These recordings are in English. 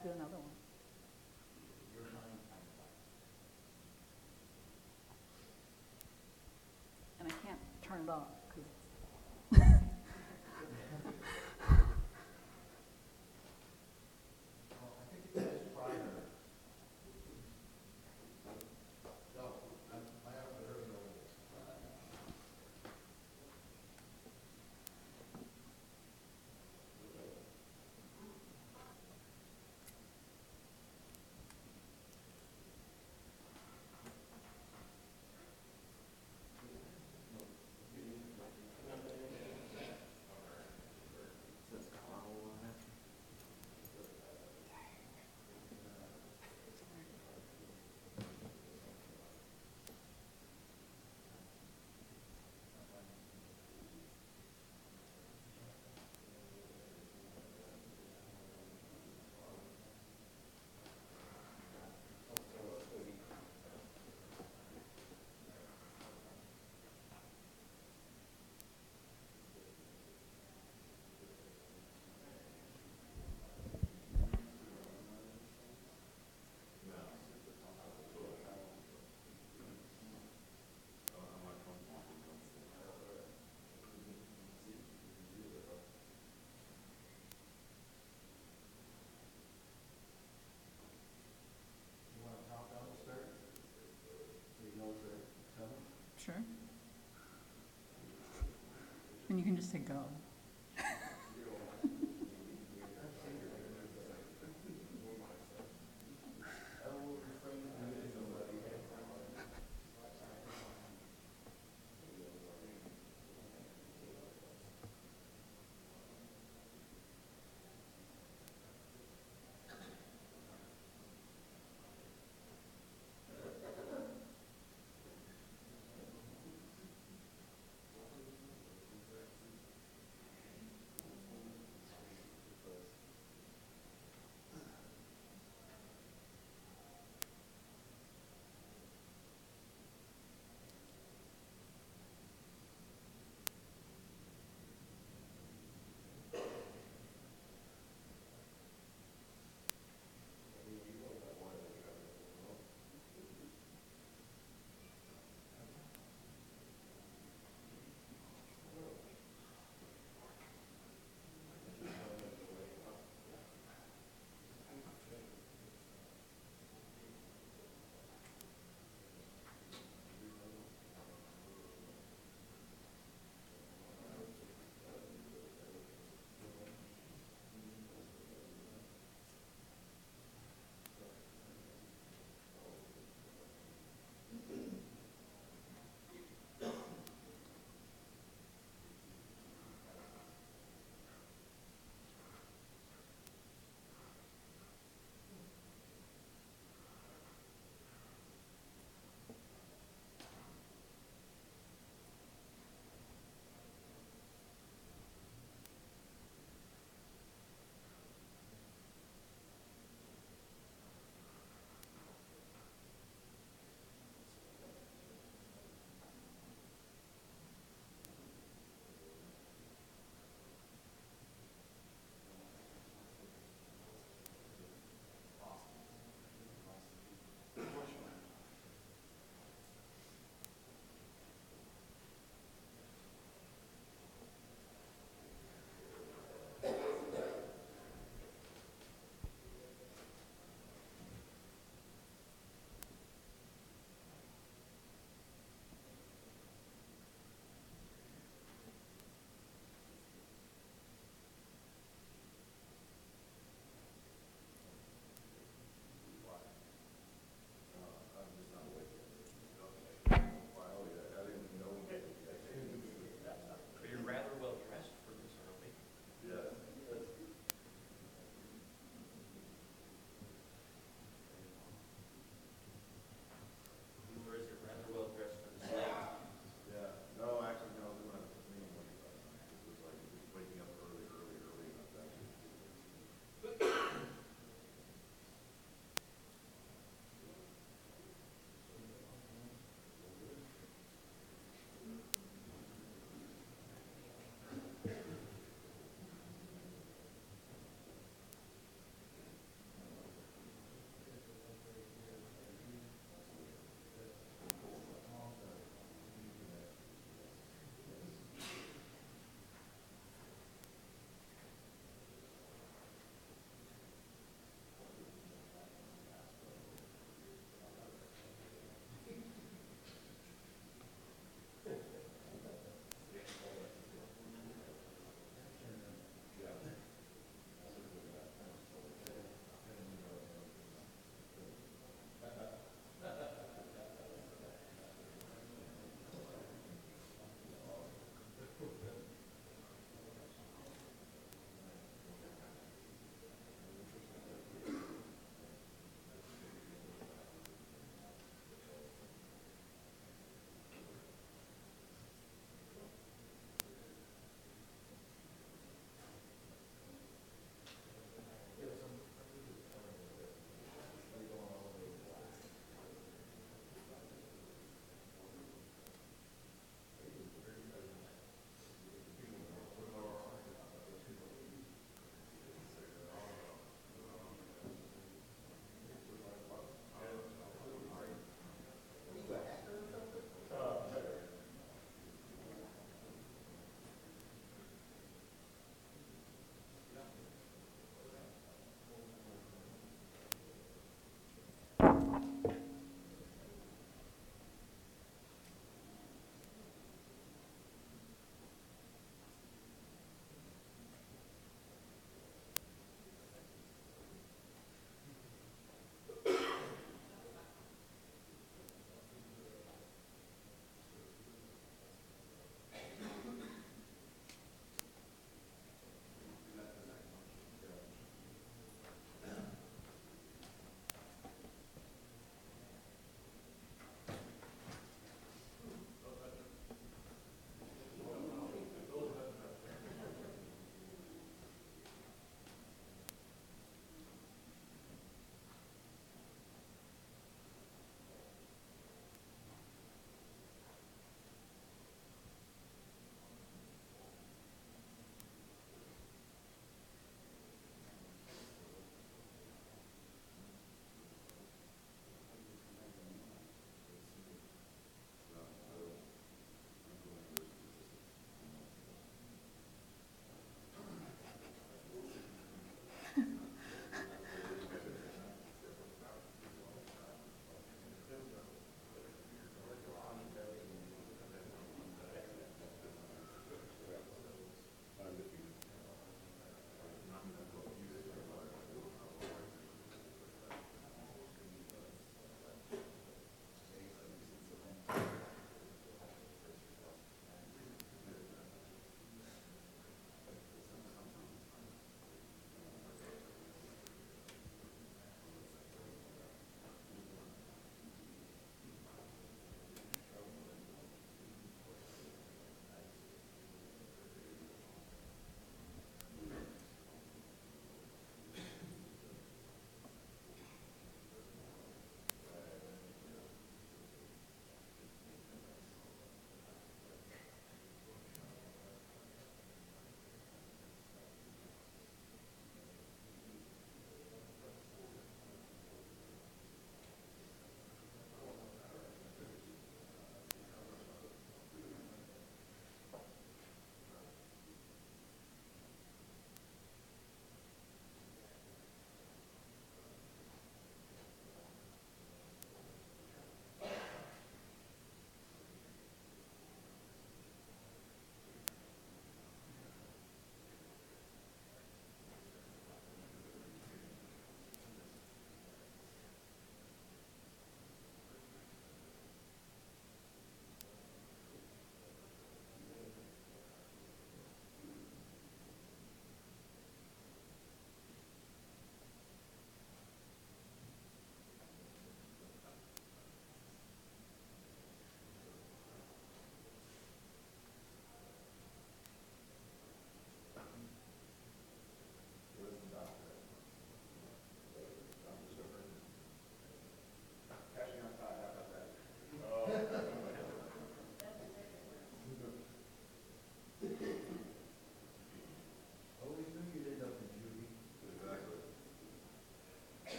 I'll do another one. And I can't turn it off because sure. And you can just say go.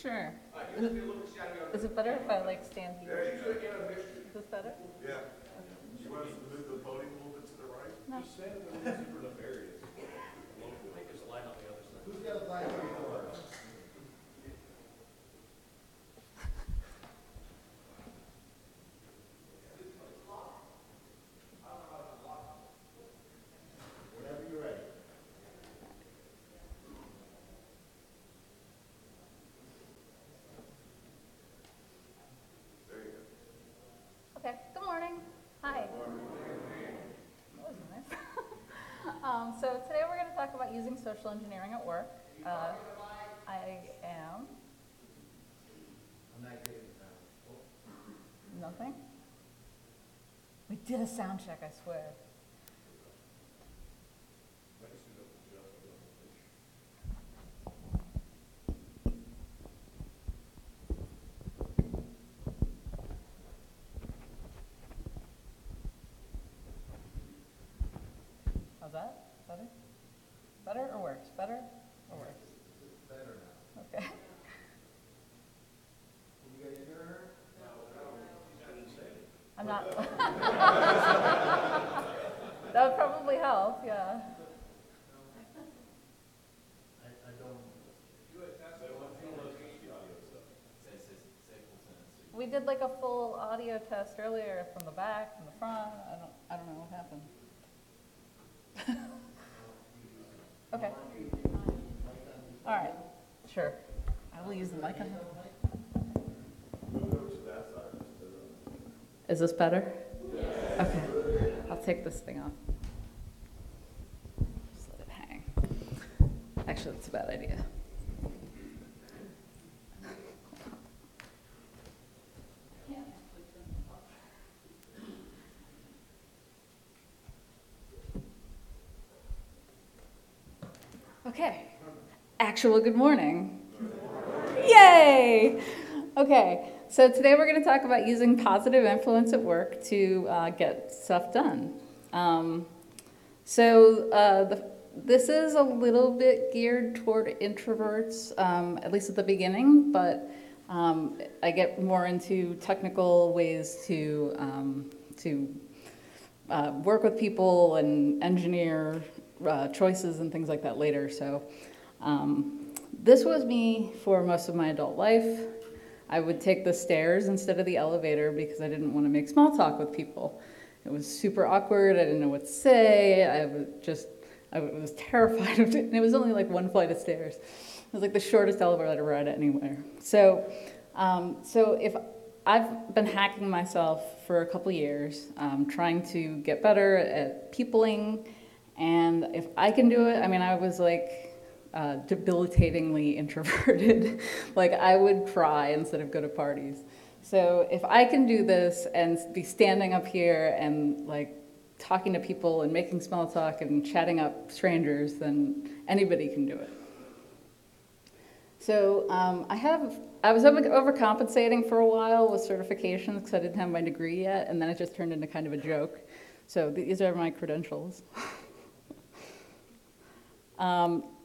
Sure. Is it better if I like stand here? Yeah, you should get a mixture. Is this better? Yeah. Do you want us to move the podium a little bit to the right? No. Just stand in the different areas. Locally. Make us line on the other side. Who's got a black before? Whenever you're ready. There you go. Okay, good morning. Hi. That was nice. So today we're going to talk about using social engineering at work. I am. I'm not getting that. Nothing? We did a sound check, I swear. How's that? Better? Better or worse? Better or worse? It's better now. Okay. Can you guys hear her? I'm not. That would probably help, yeah. I don't. We did like a full audio test earlier from the back, from the front. I don't know what happened. Okay. All right. Sure. I will use the mic on. Move over to that side. Is this better? Okay. I'll take this thing off. Just let it hang. Actually, that's a bad idea. Okay. Actual good morning. Yay! Okay, so today we're going to talk about using positive influence at work to get stuff done. This is a little bit geared toward introverts, at least at the beginning, but I get more into technical ways to work with people and engineer choices and things like that later. So this was me for most of my adult life. I would take the stairs instead of the elevator because I didn't want to make small talk with people. It was super awkward. I didn't know what to say. I was terrified of it. And it was only like one flight of stairs. It was like the shortest elevator ride anywhere. So if I've been hacking myself for a couple years, trying to get better at peopling. And if I can do it, I mean, I was like debilitatingly introverted. Like I would cry instead of go to parties. So if I can do this and be standing up here and like talking to people and making small talk and chatting up strangers, then anybody can do it. So I was overcompensating for a while with certifications because I didn't have my degree yet, and then it just turned into kind of a joke. So these are my credentials.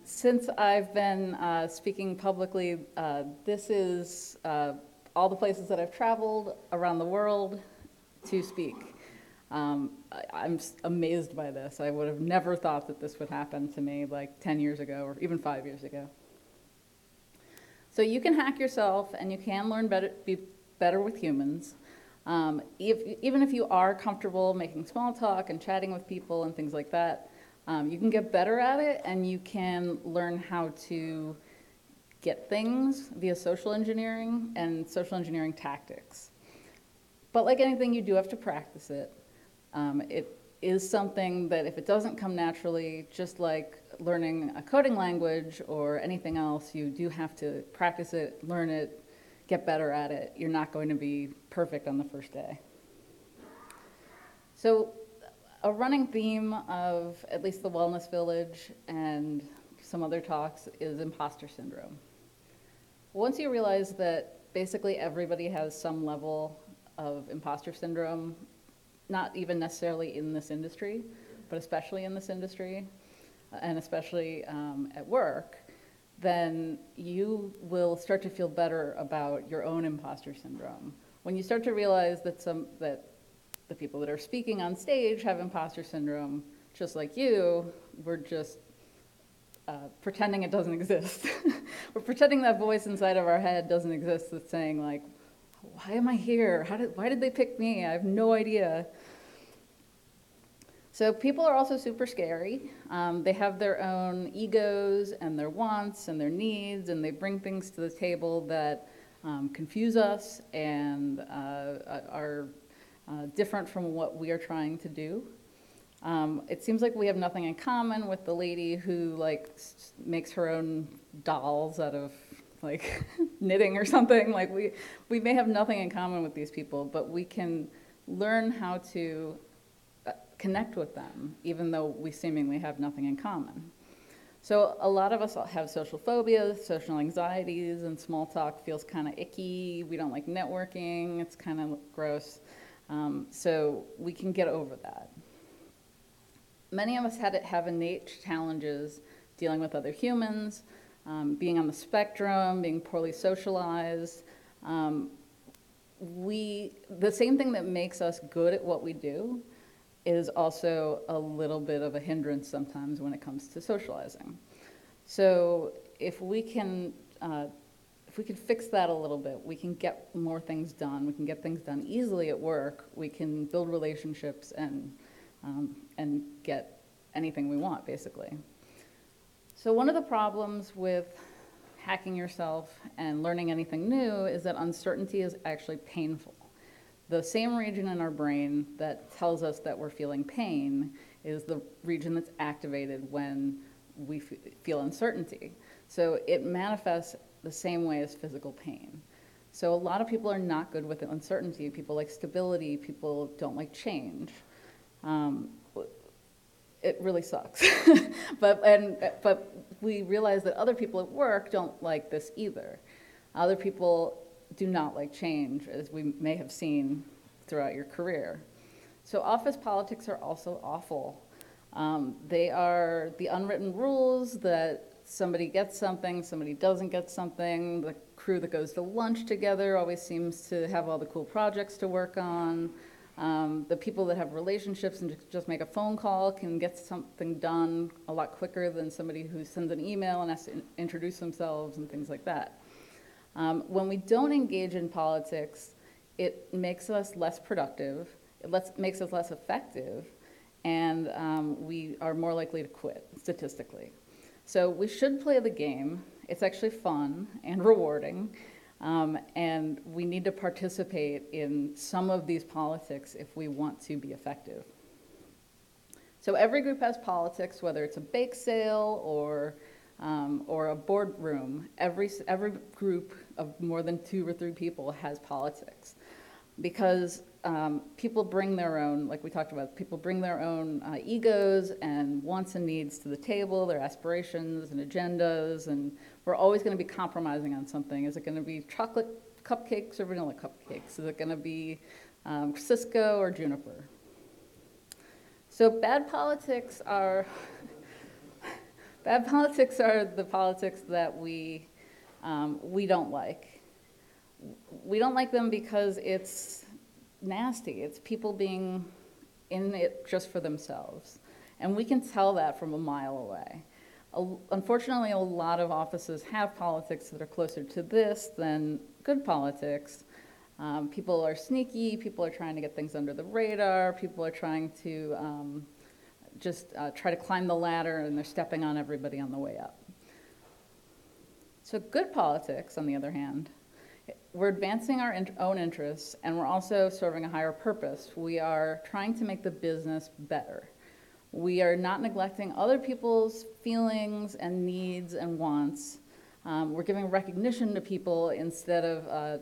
Since I've been speaking publicly, this is all the places that I've traveled around the world to speak. I'm amazed by this. I would have never thought that this would happen to me like 10 years ago or even 5 years ago. So you can hack yourself and you can learn be better with humans. Even if you are comfortable making small talk and chatting with people and things like that, you can get better at it, and you can learn how to get things via social engineering and social engineering tactics. But like anything, you do have to practice it. It is something that if it doesn't come naturally, just like learning a coding language or anything else, you do have to practice it, learn it, get better at it. You're not going to be perfect on the first day. So a running theme of at least the Wellness Village and some other talks is imposter syndrome. Once you realize that basically everybody has some level of imposter syndrome, not even necessarily in this industry, but especially in this industry, and especially at work, then you will start to feel better about your own imposter syndrome. When you start to realize that the people that are speaking on stage have imposter syndrome, just like you, we're just pretending it doesn't exist. We're pretending that voice inside of our head doesn't exist that's saying like, why am I here? Why did they pick me? I have no idea. So people are also super scary. They have their own egos and their wants and their needs, and they bring things to the table that confuse us and are different from what we are trying to do. It seems like we have nothing in common with the lady who like makes her own dolls out of like knitting or something. Like we may have nothing in common with these people, but we can learn how to connect with them, even though we seemingly have nothing in common. So a lot of us have social phobias, social anxieties, and small talk feels kind of icky. We don't like networking. It's kind of gross. So we can get over that. Many of us have innate challenges dealing with other humans, being on the spectrum, being poorly socialized. The same thing that makes us good at what we do is also a little bit of a hindrance sometimes when it comes to socializing. So if we can fix that a little bit, we can get more things done. We can get things done easily at work. We can build relationships and get anything we want, basically. So one of the problems with hacking yourself and learning anything new is that uncertainty is actually painful. The same region in our brain that tells us that we're feeling pain is the region that's activated when we feel uncertainty. So it manifests the same way as physical pain. So a lot of people are not good with uncertainty. People like stability. People don't like change. It really sucks. But we realize that other people at work don't like this either. Other people do not like change, as we may have seen throughout your career. So office politics are also awful. They are the unwritten rules that somebody gets something, somebody doesn't get something. The crew that goes to lunch together always seems to have all the cool projects to work on. The people that have relationships and just make a phone call can get something done a lot quicker than somebody who sends an email and has to introduce themselves and things like that. When we don't engage in politics, it makes us less productive, makes us less effective, and we are more likely to quit, statistically. So we should play the game. It's actually fun and rewarding, and we need to participate in some of these politics if we want to be effective. So every group has politics, whether it's a bake sale or a boardroom. Every group of more than 2 or 3 people has politics, because people bring their own, like we talked about, people bring their own egos and wants and needs to the table, their aspirations and agendas, and we're always going to be compromising on something. Is it going to be chocolate cupcakes or vanilla cupcakes? Is it going to be Cisco or Juniper? So bad politics are the politics that we don't like. We don't like them because it's nasty. It's people being in it just for themselves. And we can tell that from a mile away. Unfortunately, a lot of offices have politics that are closer to this than good politics. People are sneaky. People are trying to get things under the radar. People are trying to try to climb the ladder, and they're stepping on everybody on the way up. So good politics, on the other hand, we're advancing our own interests, and we're also serving a higher purpose. We are trying to make the business better. We are not neglecting other people's feelings and needs and wants. We're giving recognition to people instead of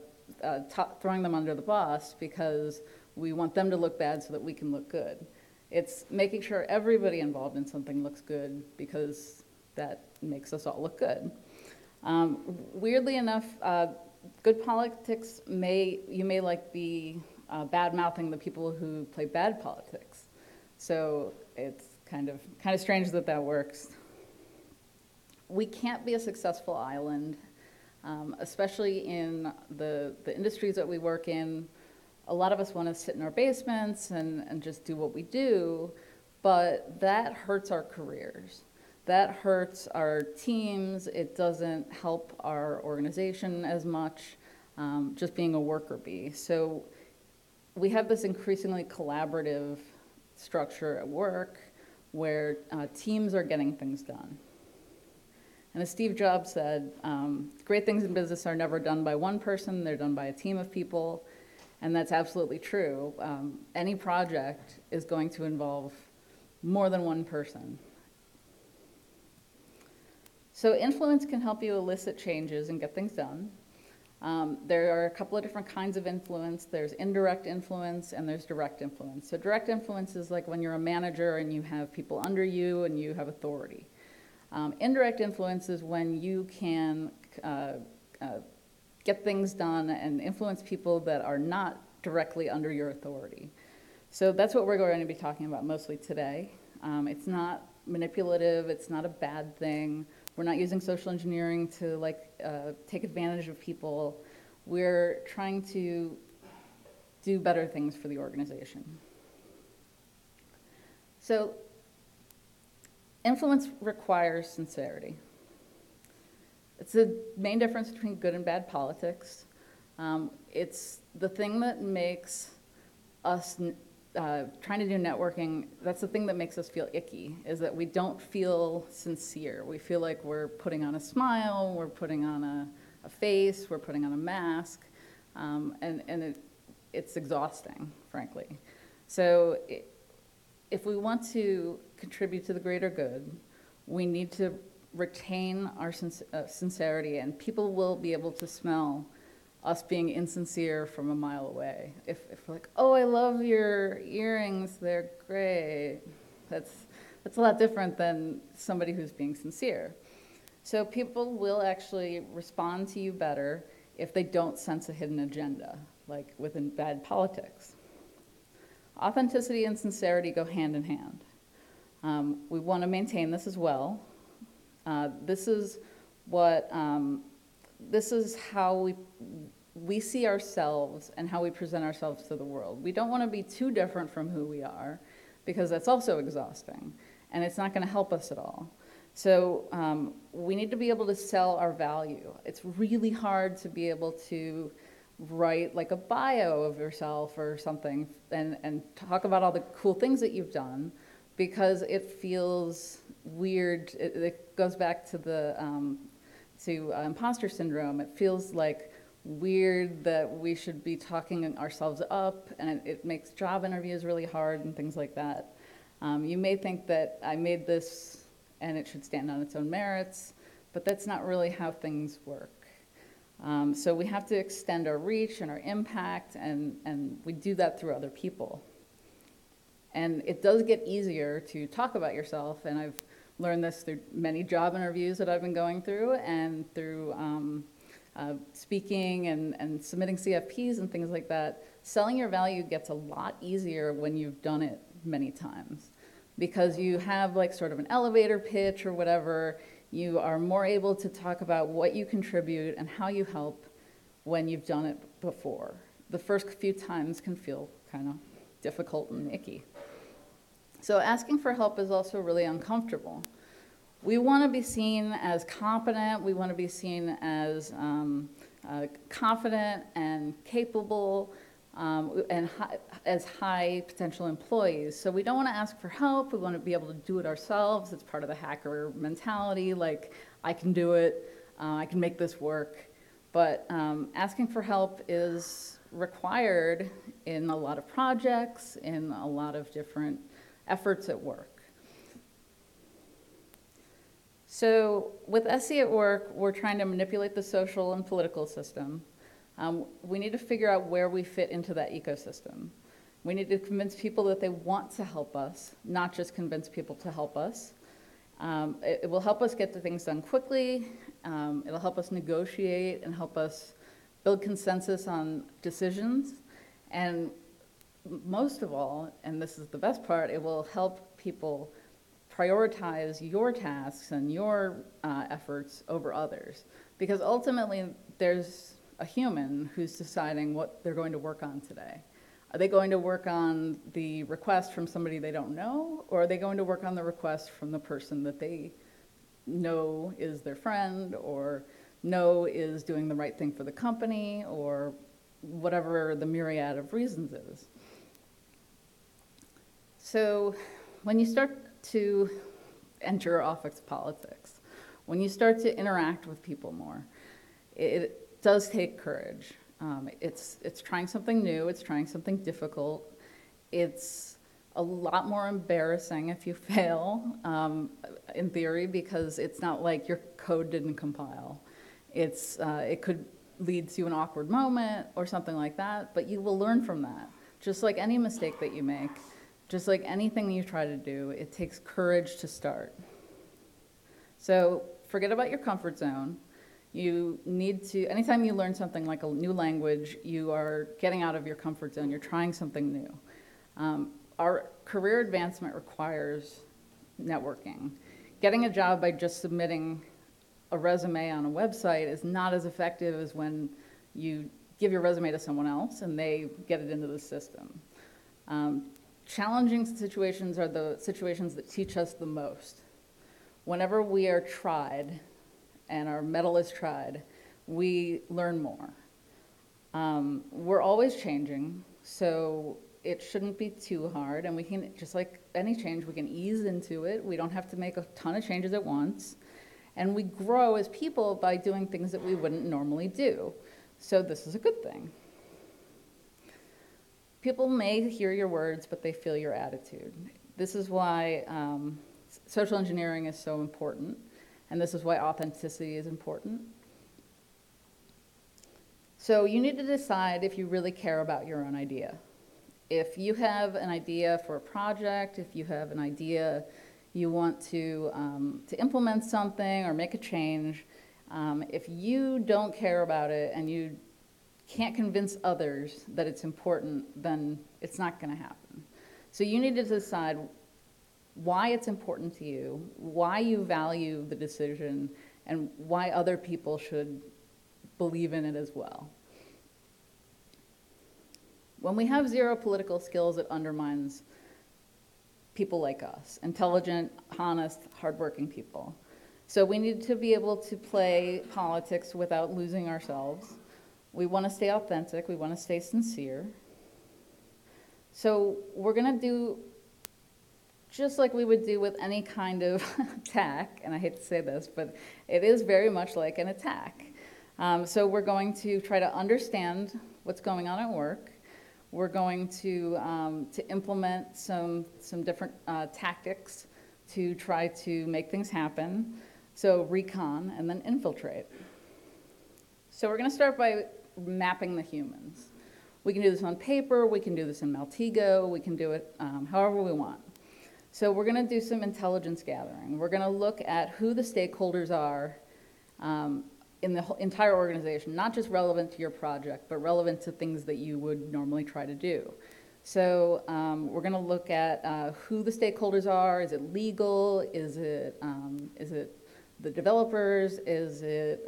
throwing them under the bus because we want them to look bad so that we can look good. It's making sure everybody involved in something looks good because that makes us all look good. Weirdly enough, good politics you may like be bad-mouthing the people who play bad politics. So it's kind of strange that works. we can't be a successful island, especially in the industries that we work in. A lot of us want to sit in our basements and just do what we do, but that hurts our careers. That hurts our teams. It doesn't help our organization as much, just being a worker bee. So we have this increasingly collaborative structure at work where teams are getting things done. And as Steve Jobs said, great things in business are never done by one person, they're done by a team of people. And that's absolutely true. Any project is going to involve more than one person. So influence can help you elicit changes and get things done. There are a couple of different kinds of influence. There's indirect influence and there's direct influence. So direct influence is like when you're a manager and you have people under you and you have authority. Indirect influence is when you can get things done and influence people that are not directly under your authority. So that's what we're going to be talking about mostly today. It's not manipulative, it's not a bad thing. We're not using social engineering to take advantage of people. We're trying to do better things for the organization. So influence requires sincerity. It's the main difference between good and bad politics. It's the thing that makes us trying to do networking, that's the thing that makes us feel icky, is that we don't feel sincere. We feel like we're putting on a smile, we're putting on a face, we're putting on a mask, and it's exhausting, frankly. So if we want to contribute to the greater good, we need to retain our sincerity, and people will be able to smell us being insincere from a mile away. If we're like, oh, I love your earrings, they're great. That's a lot different than somebody who's being sincere. So people will actually respond to you better if they don't sense a hidden agenda, like within bad politics. Authenticity and sincerity go hand in hand. We want to maintain this as well. This is how we see ourselves and how we present ourselves to the world. We don't want to be too different from who we are, because that's also exhausting, and it's not going to help us at all. So we need to be able to sell our value. It's really hard to be able to write like a bio of yourself or something and talk about all the cool things that you've done, because it feels weird. It goes back to the imposter syndrome. It feels like weird that we should be talking ourselves up, and it makes job interviews really hard and things like that. You may think that I made this and it should stand on its own merits, but that's not really how things work. So we have to extend our reach and our impact, and we do that through other people. And it does get easier to talk about yourself, and I've learned this through many job interviews that I've been going through, and through speaking and submitting CFPs and things like that. Selling your value gets a lot easier when you've done it many times, because you have like sort of an elevator pitch or whatever. You are more able to talk about what you contribute and how you help when you've done it before. The first few times can feel kind of difficult and icky. So asking for help is also really uncomfortable. We want to be seen as competent, we want to be seen as confident and capable, and as high potential employees. So we don't want to ask for help, we want to be able to do it ourselves. It's part of the hacker mentality, like, I can do it, I can make this work. But asking for help is required in a lot of projects, in a lot of different efforts at work. So with SE at work, we're trying to manipulate the social and political system. We need to figure out where we fit into that ecosystem. We need to convince people that they want to help us, not just convince people to help us. It will help us get the things done quickly. It'll help us negotiate and help us build consensus on decisions. And most of all, and this is the best part, it will help people prioritize your tasks and your efforts over others. Because ultimately, there's a human who's deciding what they're going to work on today. Are they going to work on the request from somebody they don't know, or are they going to work on the request from the person that they know is their friend, or know is doing the right thing for the company, or whatever the myriad of reasons is? So when you start to enter office politics, when you start to interact with people more, it does take courage. It's trying something new, it's trying something difficult. It's a lot more embarrassing if you fail, in theory, because it's not like your code didn't compile. It could lead to an awkward moment or something like that, but you will learn from that. Just like any mistake that you make, just like anything you try to do, it takes courage to start. So forget about your comfort zone. You need to, anytime you learn something like a new language, you are getting out of your comfort zone, you're trying something new. Our career advancement requires networking. Getting a job by just submitting a resume on a website is not as effective as when you give your resume to someone else and they get it into the system. Challenging situations are the situations that teach us the most. Whenever we are tried, and our mettle is tried, we learn more. We're always changing, so it shouldn't be too hard, and we can, just like any change, we can ease into it. We don't have to make a ton of changes at once, and we grow as people by doing things that we wouldn't normally do. So this is a good thing. People may hear your words, but they feel your attitude. This is why social engineering is so important. And this is why authenticity is important. So you need to decide if you really care about your own idea. If you have an idea for a project, if you have an idea you want to implement something or make a change, if you don't care about it and you can't convince others that it's important, then it's not going to happen. So you need to decide why it's important to you, why you value the decision, and why other people should believe in it as well. When we have zero political skills, it undermines people like us, intelligent, honest, hardworking people. So we need to be able to play politics without losing ourselves. We want to stay authentic, we want to stay sincere. So we're going to do just like we would do with any kind of attack, and I hate to say this, but it is very much like an attack. So we're going to try to understand what's going on at work. We're going to implement some different tactics to try to make things happen. So recon and then infiltrate. So we're going to start by mapping the humans. We can do this on paper, we can do this in Maltego, we can do it however we want. So we're going to do some intelligence gathering. We're going to look at who the stakeholders are in the entire organization, not just relevant to your project, but relevant to things that you would normally try to do. So we're going to look at who the stakeholders are. Is it legal? Is it the developers? Is it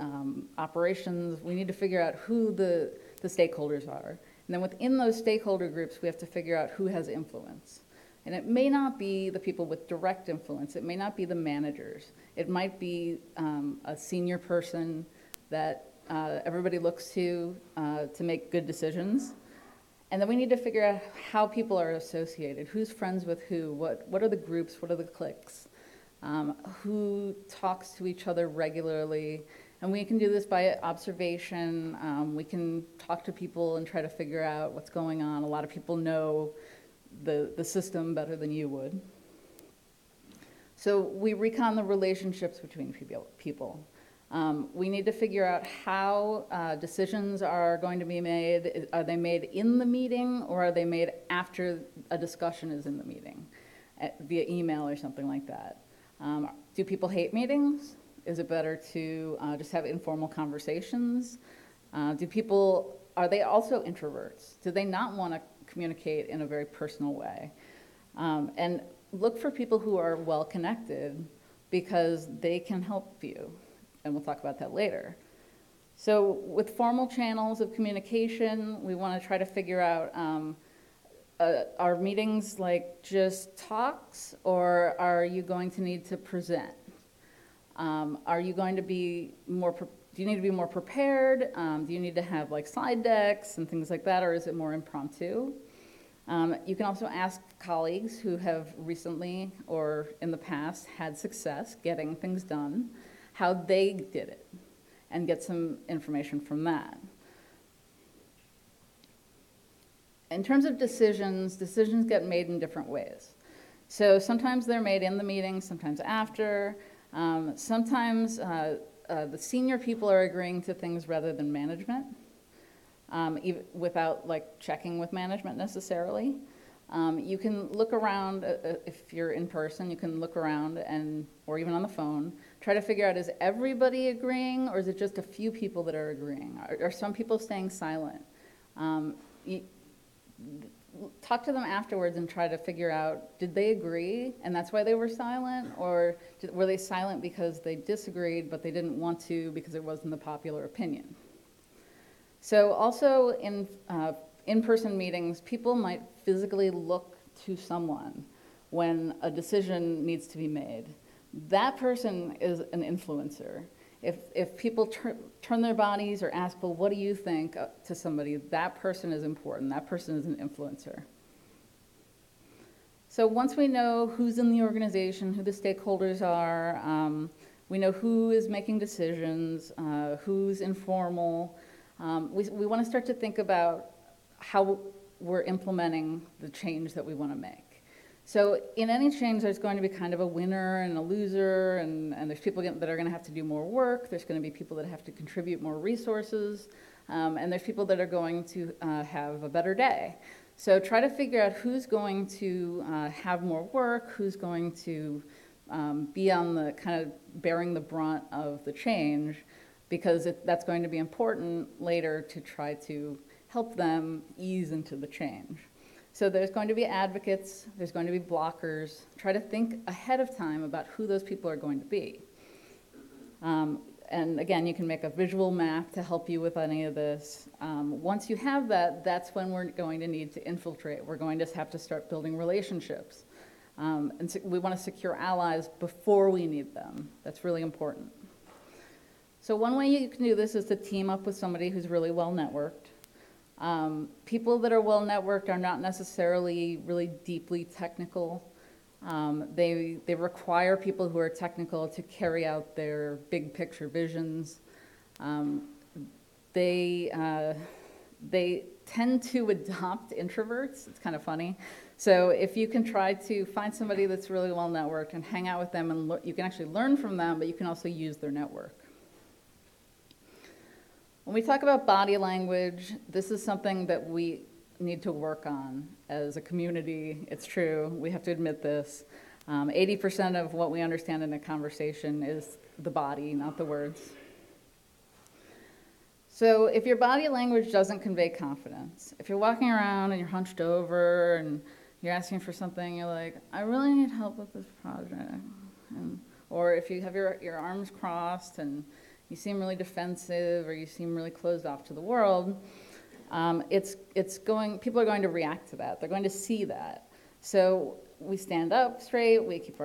operations? We need to figure out who the stakeholders are. And then within those stakeholder groups, we have to figure out who has influence. And it may not be the people with direct influence. It may not be the managers. It might be a senior person that everybody looks to make good decisions. And then we need to figure out how people are associated, who's friends with who, what are the groups, what are the cliques, who talks to each other regularly. And we can do this by observation. We can talk to people and try to figure out what's going on. A lot of people know the system better than you would. So we recon the relationships between people. We need to figure out how decisions are going to be made. Are they made in the meeting, or are they made after a discussion is in the meeting, via email or something like that? Do people hate meetings? Is it better to just have informal conversations? Are they also introverts? Do they not want to communicate in a very personal way? And look for people who are well-connected because they can help you, and we'll talk about that later. So with formal channels of communication, we want to try to figure out, are meetings like just talks, or are you going to need to present? Are you going to be more, do you need to be more prepared? Do you need to have like slide decks and things like that, or is it more impromptu? You can also ask colleagues who have recently or in the past had success getting things done, how they did it, and get some information from that. In terms of decisions get made in different ways. So sometimes they're made in the meeting, sometimes after. Sometimes the senior people are agreeing to things rather than management, even without like checking with management necessarily. You can look around, if you're in person, you can look around or even on the phone, try to figure out, is everybody agreeing, or is it just a few people that are agreeing? Are some people staying silent? Talk to them afterwards and try to figure out, did they agree and that's why they were silent, or were they silent because they disagreed but they didn't want to because it wasn't the popular opinion? So also in in-person meetings, people might physically look to someone when a decision needs to be made. That person is an influencer. If people turn their bodies or ask, well, what do you think, to somebody, that person is important. That person is an influencer. So once we know who's in the organization, who the stakeholders are, we know who is making decisions, who's informal, we want to start to think about how we're implementing the change that we want to make. So in any change, there's going to be kind of a winner and a loser, and there's people that are going to have to do more work. There's going to be people that have to contribute more resources, and there's people that are going to have a better day. So try to figure out who's going to have more work, who's going to be on the kind of bearing the brunt of the change, because that's going to be important later to try to help them ease into the change. So there's going to be advocates, there's going to be blockers. Try to think ahead of time about who those people are going to be. And again, you can make a visual map to help you with any of this. Once you have that, that's when we're going to need to infiltrate. We're going to have to start building relationships. And so we want to secure allies before we need them. That's really important. So one way you can do this is to team up with somebody who's really well networked. People that are well networked are not necessarily really deeply technical. They require people who are technical to carry out their big picture visions. They tend to adopt introverts. It's kind of funny. So if you can try to find somebody that's really well networked and hang out with them, and you can actually learn from them, but you can also use their network. When we talk about body language, this is something that we need to work on as a community. It's true, we have to admit this. 80% of what we understand in a conversation is the body, not the words. So if your body language doesn't convey confidence, if you're walking around and you're hunched over and you're asking for something, you're like, I really need help with this project. Or if you have your arms crossed and you seem really defensive or you seem really closed off to the world, people are going to react to that. They're going to see that. So we stand up straight, we keep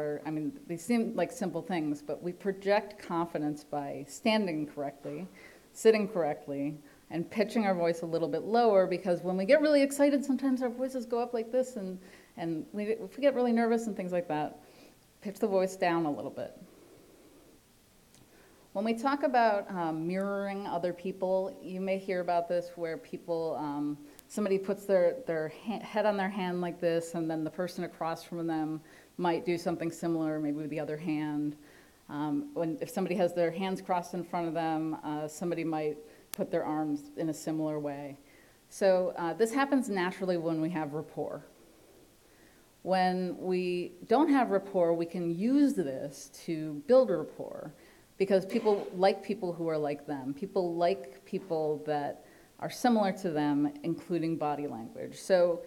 they seem like simple things, but we project confidence by standing correctly, sitting correctly, and pitching our voice a little bit lower, because when we get really excited, sometimes our voices go up like this, and if we get really nervous and things like that, pitch the voice down a little bit. When we talk about mirroring other people, you may hear about this where people, somebody puts their head on their hand like this, and then the person across from them might do something similar, maybe with the other hand. If somebody has their hands crossed in front of them, somebody might put their arms in a similar way. So this happens naturally when we have rapport. When we don't have rapport, we can use this to build rapport, because people like people who are like them. People like people that are similar to them, including body language. So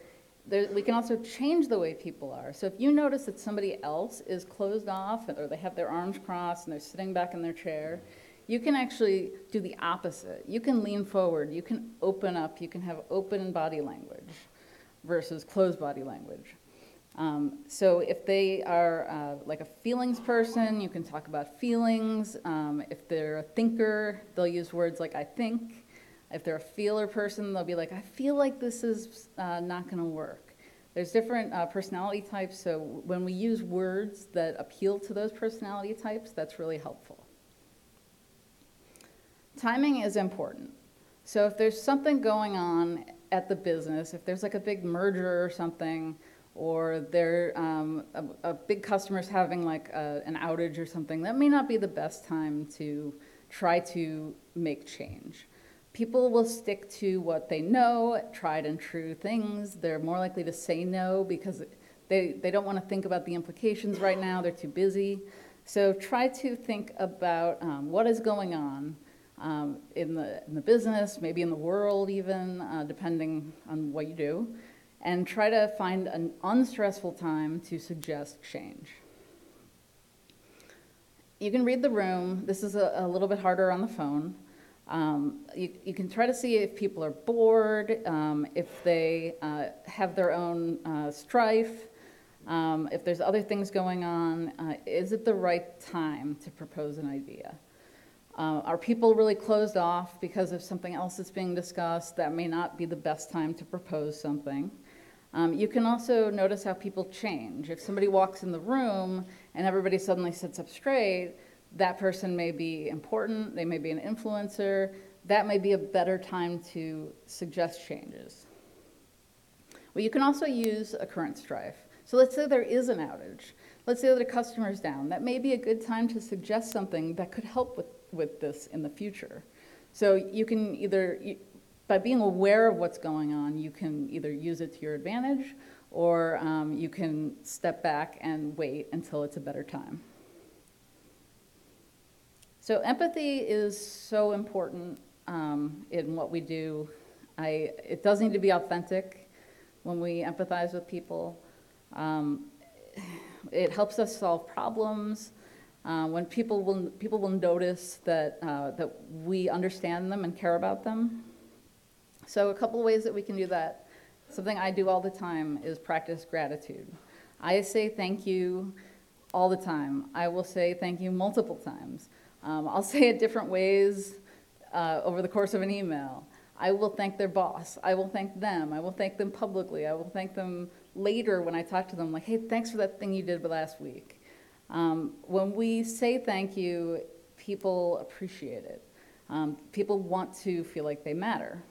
We can also change the way people are. So if you notice that somebody else is closed off, or they have their arms crossed and they're sitting back in their chair, you can actually do the opposite. You can lean forward, you can open up, you can have open body language versus closed body language. So if they are like a feelings person, you can talk about feelings. If they're a thinker, they'll use words like I think. If they're a feeler person, they'll be like, I feel like this is not going to work. There's different personality types, so when we use words that appeal to those personality types, that's really helpful. Timing is important. So if there's something going on at the business, if there's like a big merger or something, or a big customer's having like an outage or something, that may not be the best time to try to make change. People will stick to what they know, tried and true things. They're more likely to say no because they don't want to think about the implications right now. They're too busy. So try to think about what is going on in the business, maybe in the world even, depending on what you do, and try to find an unstressful time to suggest change. You can read the room. This is a little bit harder on the phone. You can try to see if people are bored, if they have their own strife, if there's other things going on. Is it the right time to propose an idea? Are people really closed off because of something else that's being discussed? That may not be the best time to propose something. You can also notice how people change. If somebody walks in the room and everybody suddenly sits up straight, that person may be important, they may be an influencer, that may be a better time to suggest changes. Well, you can also use a current strife. So let's say there is an outage. Let's say that a customer's down. That may be a good time to suggest something that could help with this in the future. So you can by being aware of what's going on, you can either use it to your advantage, or you can step back and wait until it's a better time. So empathy is so important in what we do. It does need to be authentic when we empathize with people. It helps us solve problems. When people will notice that we understand them and care about them. So a couple of ways that we can do that. Something I do all the time is practice gratitude. I say thank you all the time. I will say thank you multiple times. I'll say it different ways over the course of an email. I will thank their boss. I will thank them. I will thank them publicly. I will thank them later when I talk to them, like, hey, thanks for that thing you did last week. When we say thank you, people appreciate it. People want to feel like they matter.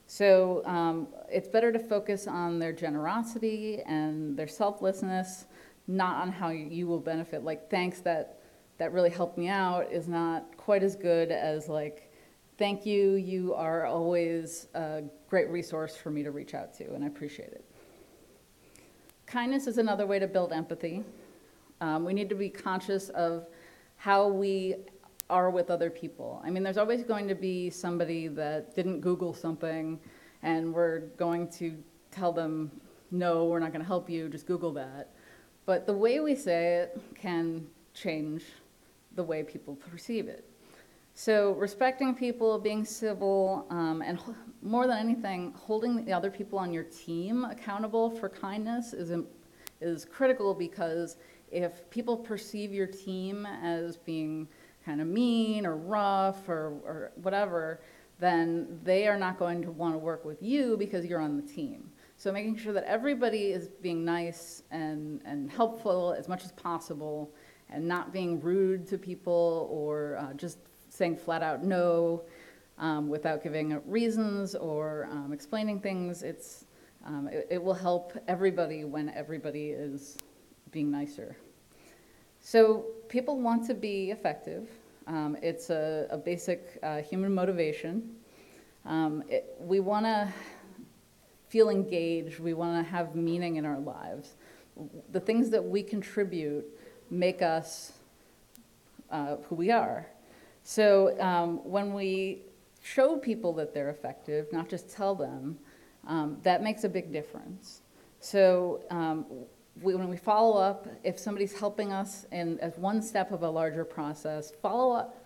So it's better to focus on their generosity and their selflessness, not on how you will benefit. Like, thanks, that really helped me out is not quite as good as like, thank you, you are always a great resource for me to reach out to, and I appreciate it. Kindness is another way to build empathy. We need to be conscious of how we are with other people. I mean, there's always going to be somebody that didn't Google something, and we're going to tell them, no, we're not going to help you, just Google that. But the way we say it can change the way people perceive it. So respecting people, being civil, and more than anything, holding the other people on your team accountable for kindness is critical, because if people perceive your team as being kind of mean or rough or whatever, then they are not going to want to work with you because you're on the team. So making sure that everybody is being nice and helpful as much as possible, and not being rude to people or just saying flat out no without giving reasons or explaining things. It will help everybody when everybody is being nicer. So people want to be effective. It's a basic human motivation. We want to feel engaged. We want to have meaning in our lives. The things that we contribute make us who we are. So when we show people that they're effective, not just tell them, That makes a big difference. So when we follow up, if somebody's helping us as one step of a larger process, follow up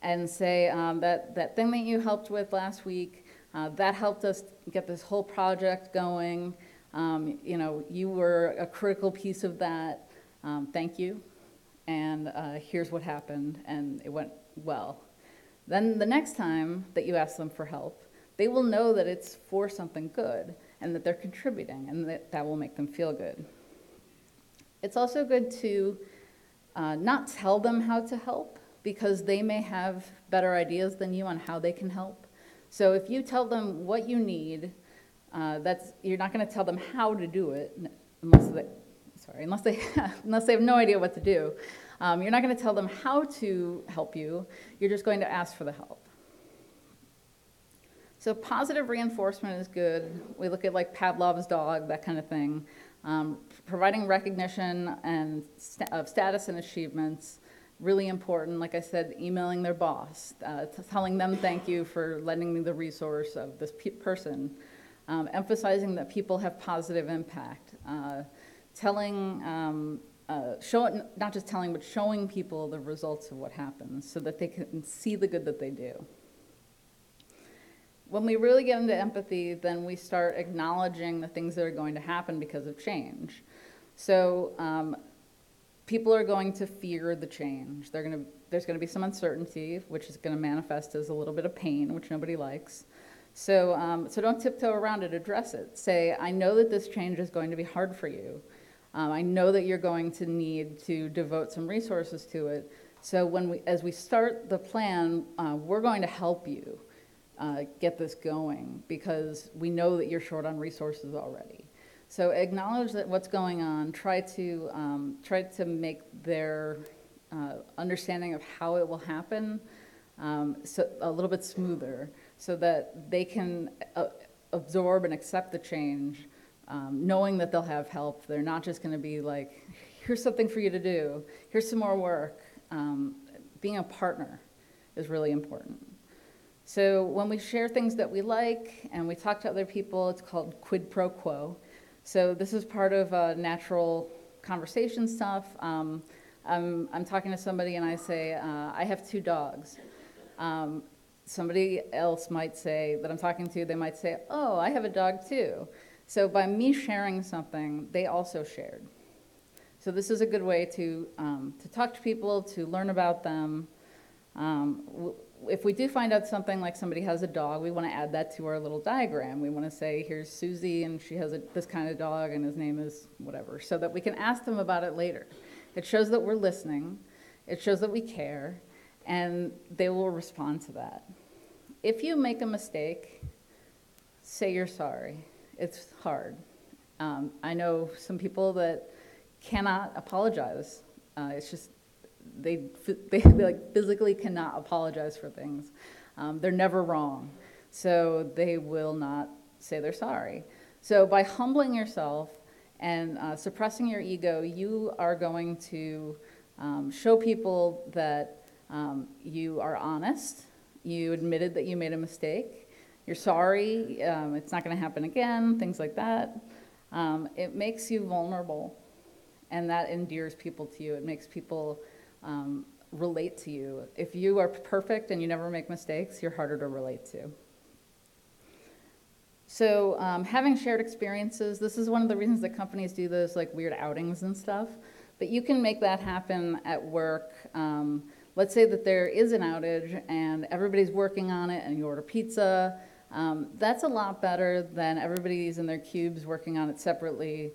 and say that thing that you helped with last week, that helped us get this whole project going. You were a critical piece of that. Thank you. And here's what happened, and it went well. Then the next time that you ask them for help, they will know that it's for something good and that they're contributing, and that will make them feel good. It's also good to not tell them how to help, because they may have better ideas than you on how they can help. So if you tell them what you need, you're not going to tell them how to do it unless they have no idea what to do. You're not going to tell them how to help you. You're just going to ask for the help. So positive reinforcement is good. We look at like Pavlov's dog, that kind of thing. Providing recognition of status and achievements, really important. Like I said, emailing their boss, telling them thank you for lending me the resource of this person. Emphasizing that people have positive impact. Not just telling, but showing people the results of what happens so that they can see the good that they do. When we really get into empathy, then we start acknowledging the things that are going to happen because of change. So people are going to fear the change. There's going to be some uncertainty, which is going to manifest as a little bit of pain, which nobody likes. So don't tiptoe around it, address it. Say, I know that this change is going to be hard for you. I know that you're going to need to devote some resources to it. So as we start the plan, we're going to help you get this going because we know that you're short on resources already. So acknowledge that what's going on. Try to make their understanding of how it will happen so a little bit smoother, so that they can absorb and accept the change, knowing that they'll have help. They're not just going to be like, here's something for you to do, here's some more work. Being a partner is really important. So when we share things that we like and we talk to other people, it's called quid pro quo. So this is part of natural conversation stuff. I'm talking to somebody and I say, I have 2 dogs. Somebody else might say, that I'm talking to, they might say, oh, I have a dog too. So by me sharing something, they also shared. So this is a good way to talk to people, to learn about them. If we do find out something like somebody has a dog, we want to add that to our little diagram. We want to say, here's Susie, and she has this kind of dog, and his name is whatever, so that we can ask them about it later. It shows that we're listening. It shows that we care, and they will respond to that. If you make a mistake, say you're sorry. It's hard. I know some people that cannot apologize. It's just, they like physically cannot apologize for things. They're never wrong. So they will not say they're sorry. So by humbling yourself and suppressing your ego, you are going to show people that you are honest, you admitted that you made a mistake, you're sorry, it's not going to happen again, things like that. It makes you vulnerable, and that endears people to you. It makes people relate to you. If you are perfect and you never make mistakes, you're harder to relate to. So having shared experiences, this is one of the reasons that companies do those like weird outings and stuff, but you can make that happen at work. Let's say that there is an outage and everybody's working on it and you order pizza. That's a lot better than everybody's in their cubes working on it separately.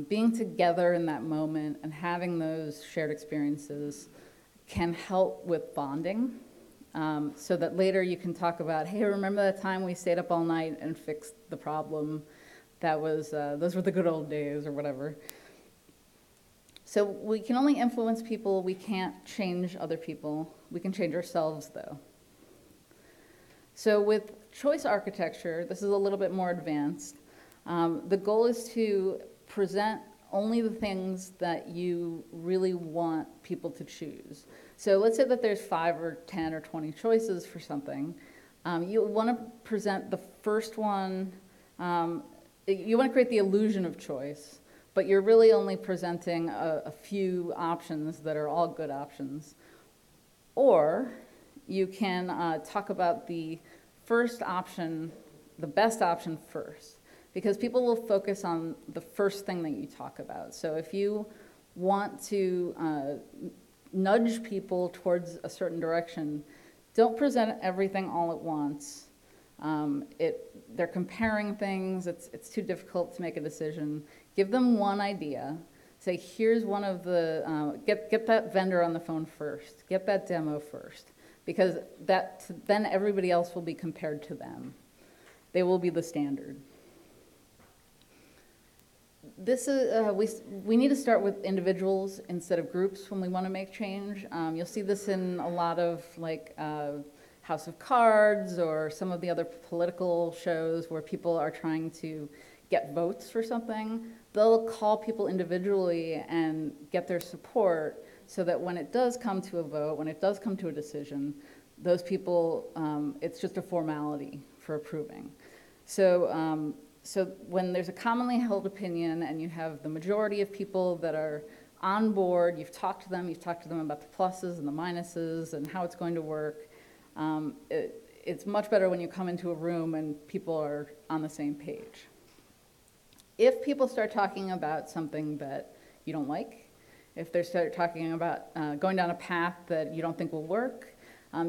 Being together in that moment and having those shared experiences can help with bonding, so that later you can talk about, hey, remember that time we stayed up all night and fixed the problem? That was, those were the good old days, or whatever. So we can only influence people, we can't change other people. We can change ourselves, though. So with choice architecture, this is a little bit more advanced. The goal is to present only the things that you really want people to choose. So let's say that there's 5 or 10 or 20 choices for something. You want to present the first one You want to create the illusion of choice, but you're really only presenting a few options that are all good options. Or you can talk about the first option, the best option first, because people will focus on the first thing that you talk about. So if you want to nudge people towards a certain direction, don't present everything all at once. They're comparing things, it's too difficult to make a decision. Give them one idea. Say, here's one of the, get that vendor on the phone first. Get that demo first. Because then everybody else will be compared to them. They will be the standard. This is, we need to start with individuals instead of groups when we want to make change. You'll see this in a lot of like House of Cards or some of the other political shows where people are trying to get votes for something. They'll call people individually and get their support so that when it does come to a vote, when it does come to a decision, those people, it's just a formality for approving. So when there's a commonly held opinion and you have the majority of people that are on board, you've talked to them about the pluses and the minuses and how it's going to work, it's much better when you come into a room and people are on the same page. If people start talking about something that you don't like, if they start talking about going down a path that you don't think will work,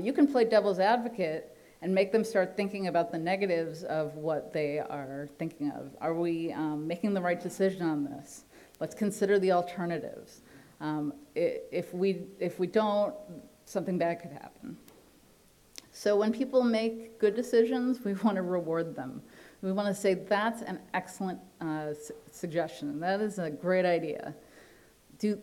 you can play devil's advocate and make them start thinking about the negatives of what they are thinking of. Are we making the right decision on this? Let's consider the alternatives. If we don't, something bad could happen. So when people make good decisions, we want to reward them. We want to say, that's an excellent suggestion. That is a great idea.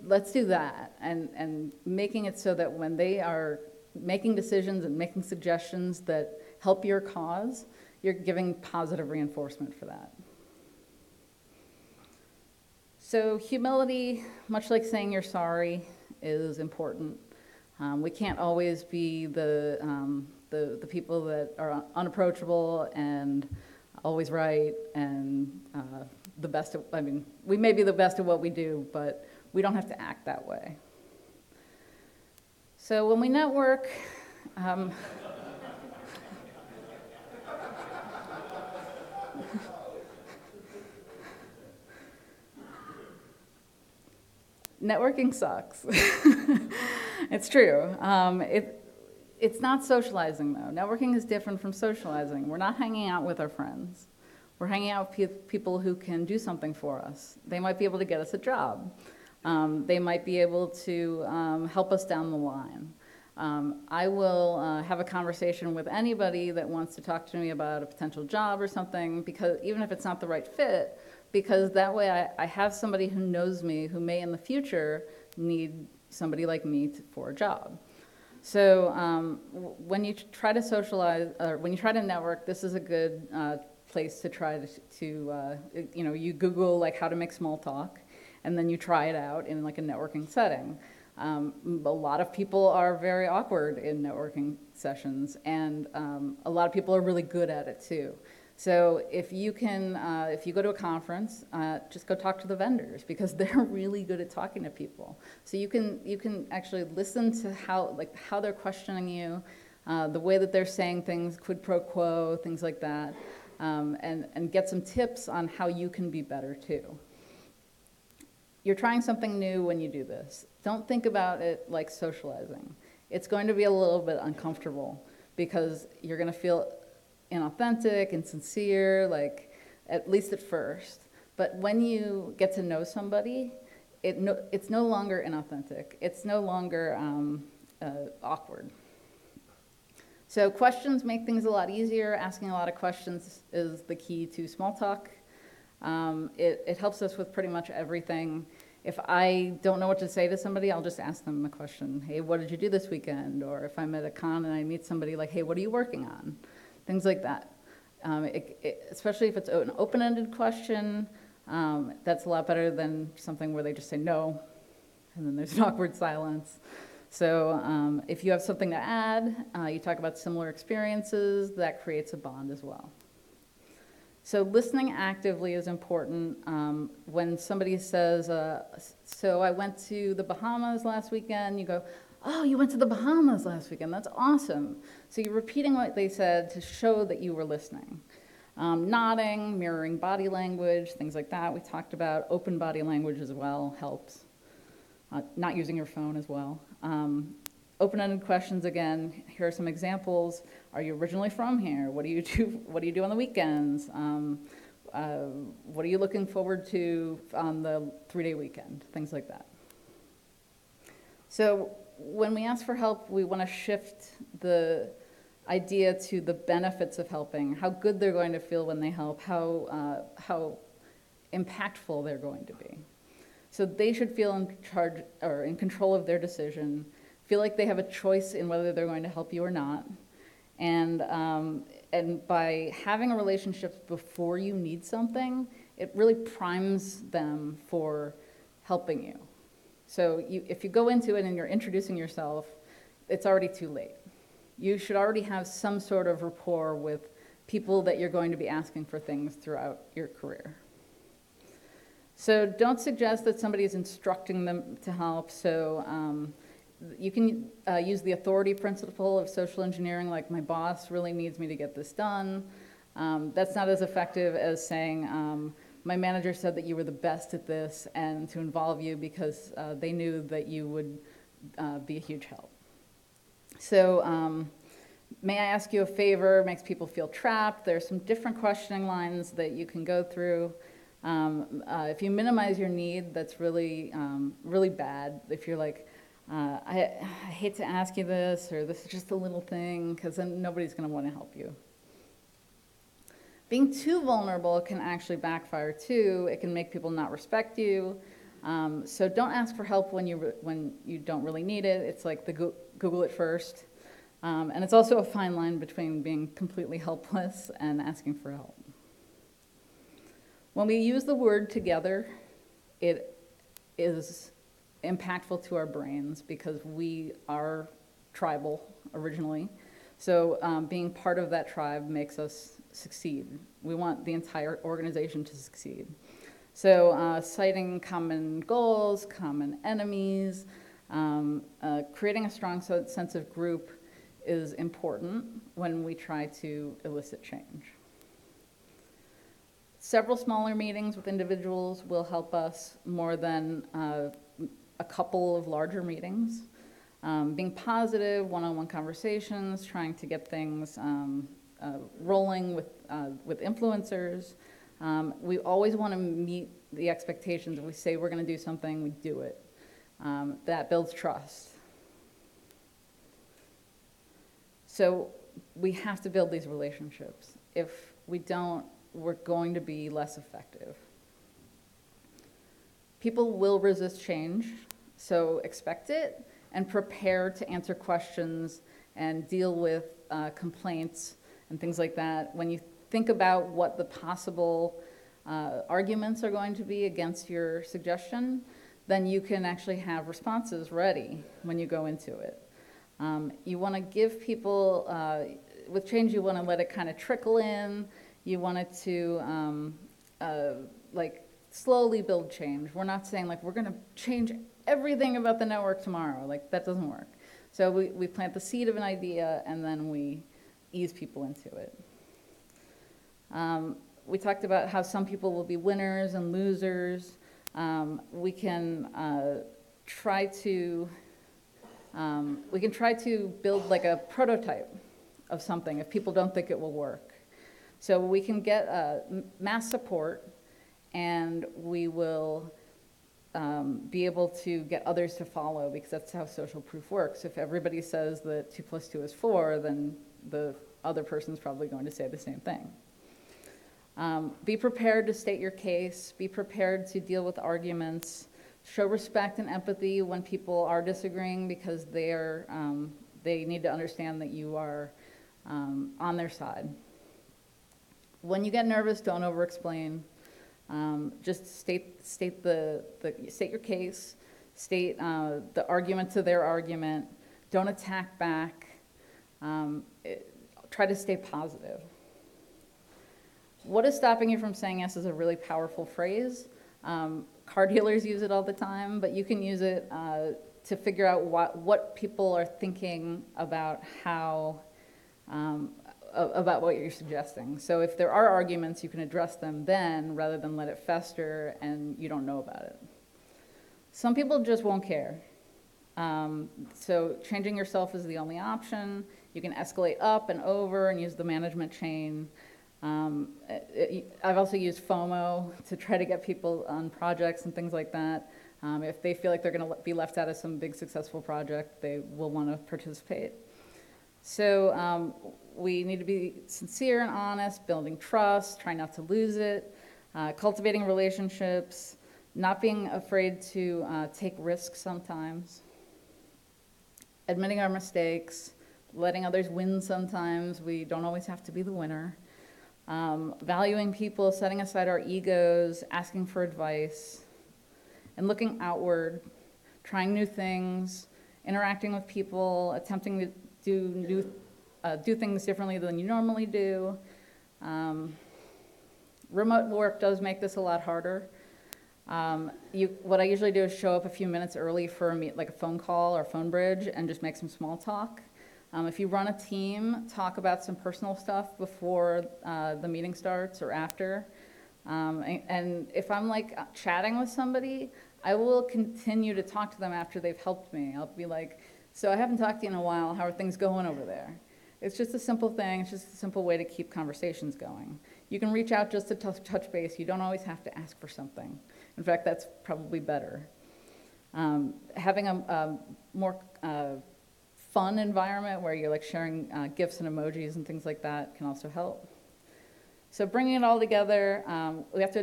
Let's do that. And making it so that when they are making decisions and making suggestions that help your cause, you're giving positive reinforcement for that. So humility, much like saying you're sorry, is important. We can't always be the people that are unapproachable and always right and the best of, I mean, we may be the best at what we do, but we don't have to act that way. So when we network, networking sucks. It's true. It's not socializing, though. Networking is different from socializing. We're not hanging out with our friends. We're hanging out with people who can do something for us. They might be able to get us a job. They might be able to help us down the line. I will have a conversation with anybody that wants to talk to me about a potential job or something, because even if it's not the right fit, because that way I have somebody who knows me who may in the future need somebody like me for a job. So when you try to socialize, or when you try to network, this is a good place to try to you Google like how to make small talk, and then you try it out in like a networking setting. A lot of people are very awkward in networking sessions, and a lot of people are really good at it too. So if you go to a conference, just go talk to the vendors, because they're really good at talking to people. So you can actually listen to how they're questioning you, the way that they're saying things, quid pro quo, things like that, and get some tips on how you can be better too. You're trying something new when you do this. Don't think about it like socializing. It's going to be a little bit uncomfortable because you're going to feel inauthentic, insincere, like at least at first. But when you get to know somebody, it's no longer inauthentic. It's no longer awkward. So questions make things a lot easier. Asking a lot of questions is the key to small talk. It helps us with pretty much everything. If I don't know what to say to somebody, I'll just ask them a question. Hey, what did you do this weekend? Or if I'm at a con and I meet somebody, like, hey, what are you working on? Things like that. Especially if it's an open-ended question, that's a lot better than something where they just say no, and then there's an awkward silence. So if you have something to add, you talk about similar experiences, that creates a bond as well. So listening actively is important. When somebody says, so I went to the Bahamas last weekend, you go, oh, you went to the Bahamas last weekend, that's awesome. So you're repeating what they said to show that you were listening. Nodding, mirroring body language, things like that we talked about. Open body language as well helps. Not using your phone as well. Open-ended questions again. Here are some examples. Are you originally from here? What do you do? What do you do on the weekends? What are you looking forward to on the 3-day weekend? Things like that. So when we ask for help, we want to shift the idea to the benefits of helping, how good they're going to feel when they help, how impactful they're going to be. So they should feel in charge or in control of their decision, feel like they have a choice in whether they're going to help you or not. And by having a relationship before you need something, it really primes them for helping you. So if you go into it and you're introducing yourself, it's already too late. You should already have some sort of rapport with people that you're going to be asking for things throughout your career. So don't suggest that somebody is instructing them to help. So you can use the authority principle of social engineering, like my boss really needs me to get this done. That's not as effective as saying, my manager said that you were the best at this, and to involve you because they knew that you would be a huge help. So may I ask you a favor? Makes people feel trapped. There's some different questioning lines that you can go through. If you minimize your need, that's really, really bad. If you're like, I hate to ask you this, or this is just a little thing, because then nobody's going to want to help you. Being too vulnerable can actually backfire too. It can make people not respect you. So don't ask for help when you don't really need it. It's like the Google it first. And it's also a fine line between being completely helpless and asking for help. When we use the word together, it is impactful to our brains because we are tribal originally. So being part of that tribe makes us succeed. We want the entire organization to succeed. So citing common goals, common enemies, creating a strong sense of group is important when we try to elicit change. Several smaller meetings with individuals will help us more than a couple of larger meetings. Being positive, one-on-one conversations, trying to get things rolling with influencers. We always want to meet the expectations. If we say we're going to do something, we do it. That builds trust. So we have to build these relationships. If we don't, we're going to be less effective. People will resist change, so expect it and prepare to answer questions and deal with complaints and things like that. When you think about what the possible arguments are going to be against your suggestion, then you can actually have responses ready when you go into it. You want to give people, with change, you want to let it kind of trickle in. You want it to like slowly build change. We're not saying like we're going to change everything about the network tomorrow. Like that doesn't work. So we plant the seed of an idea and then we ease people into it. We talked about how some people will be winners and losers. We can try to build like a prototype of something if people don't think it will work. So we can get mass support, and we will be able to get others to follow, because that's how social proof works. If everybody says that 2 + 2 is 4, then the other person's probably going to say the same thing. Be prepared to state your case. Be prepared to deal with arguments. Show respect and empathy when people are disagreeing, because they need to understand that you are on their side. When you get nervous, don't over-explain. Just state your case. State the argument to their argument. Don't attack back. Try to stay positive. What is stopping you from saying yes is a really powerful phrase. Car dealers use it all the time, but you can use it to figure out what people are thinking about how, about what you're suggesting. So if there are arguments, you can address them then rather than let it fester and you don't know about it. Some people just won't care. So changing yourself is the only option. You can escalate up and over and use the management chain. I've also used FOMO to try to get people on projects and things like that. If they feel like they're going to be left out of some big successful project, they will want to participate. So we need to be sincere and honest, building trust, trying not to lose it, cultivating relationships, not being afraid to take risks sometimes, admitting our mistakes, letting others win sometimes. We don't always have to be the winner. Valuing people, setting aside our egos, asking for advice, and looking outward, trying new things, interacting with people, attempting to do things differently than you normally do. Remote work does make this a lot harder. What I usually do is show up a few minutes early for like a phone call or phone bridge and just make some small talk. If you run a team, talk about some personal stuff before the meeting starts or after. And if I'm like chatting with somebody, I will continue to talk to them after they've helped me. I'll be like, so I haven't talked to you in a while, how are things going over there? It's just a simple thing, it's just a simple way to keep conversations going. You can reach out just to touch base, you don't always have to ask for something. In fact, that's probably better. Having a more fun environment where you're like sharing GIFs and emojis and things like that can also help. So bringing it all together, we have to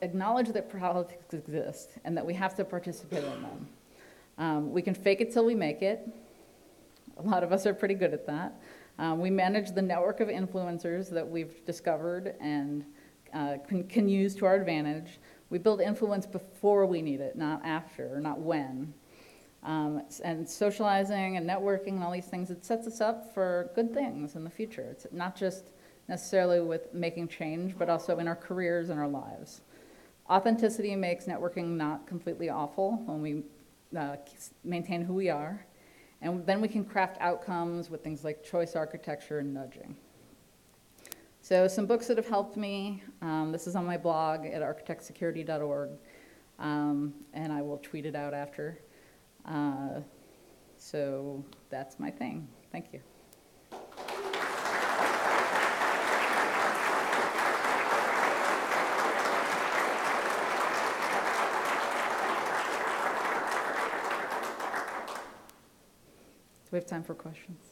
acknowledge that politics exist and that we have to participate in them. We can fake it till we make it. A lot of us are pretty good at that. We manage the network of influencers that we've discovered and can use to our advantage. We build influence before we need it, not after, or not when. And socializing and networking and all these things, it sets us up for good things in the future. It's not just necessarily with making change, but also in our careers and our lives. Authenticity makes networking not completely awful when we maintain who we are. And then we can craft outcomes with things like choice architecture and nudging. So some books that have helped me, this is on my blog at architectsecurity.org, and I will tweet it out after. So that's my thing. Thank you. Do we have time for questions?